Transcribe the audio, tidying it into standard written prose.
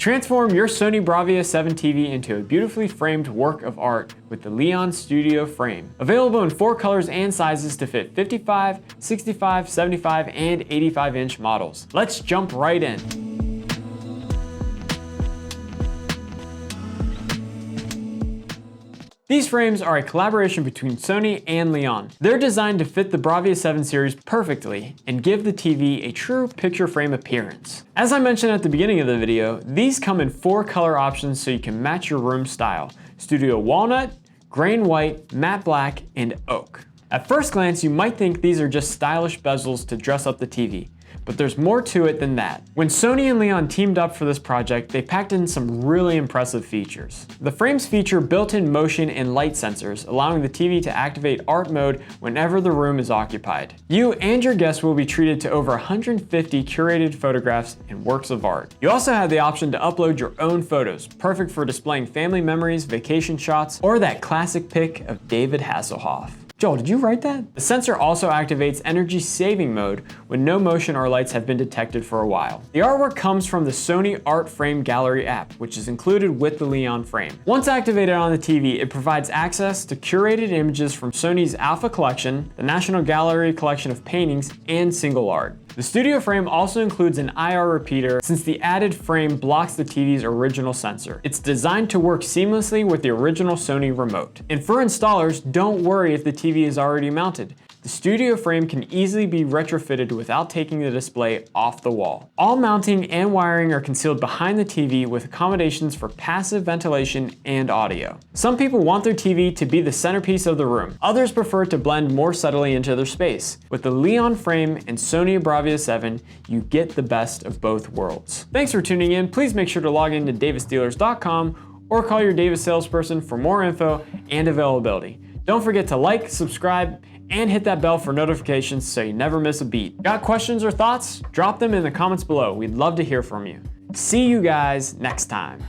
Transform your Sony Bravia 7 TV into a beautifully framed work of art with the Leon Studio frame. Available in 4 colors and sizes to fit 55, 65, 75, and 85-inch models. Let's jump right in. These frames are a collaboration between Sony and Leon. They're designed to fit the Bravia 7 series perfectly and give the TV a true picture frame appearance. As I mentioned at the beginning of the video, these come in 4 color options so you can match your room style: Studio Walnut, Grain White, Matte Black, and Oak. At first glance, you might think these are just stylish bezels to dress up the TV. But there's more to it than that. When Sony and Leon teamed up for this project, they packed in some really impressive features. The frames feature built-in motion and light sensors, allowing the TV to activate art mode whenever the room is occupied. You and your guests will be treated to over 150 curated photographs and works of art. You also have the option to upload your own photos, perfect for displaying family memories, vacation shots, or that classic pic of David Hasselhoff. Joel, did you write that? The sensor also activates energy saving mode when no motion or lights have been detected for a while. The artwork comes from the Sony Art Frame Gallery app, which is included with the Leon frame. Once activated on the TV, it provides access to curated images from Sony's Alpha Collection, the National Gallery collection of paintings, and single art. The studio frame also includes an IR repeater since the added frame blocks the TV's original sensor. It's designed to work seamlessly with the original Sony remote. And for installers, don't worry if the TV is already mounted. The studio frame can easily be retrofitted without taking the display off the wall. All mounting and wiring are concealed behind the TV with accommodations for passive ventilation and audio. Some people want their TV to be the centerpiece of the room. Others prefer to blend more subtly into their space. With the Leon frame and Sony Bravia 7, you get the best of both worlds. Thanks for tuning in. Please make sure to log in to davisdealers.com or call your Davis salesperson for more info and availability. Don't forget to like, subscribe, and hit that bell for notifications so you never miss a beat. Got questions or thoughts? Drop them in the comments below. We'd love to hear from you. See you guys next time.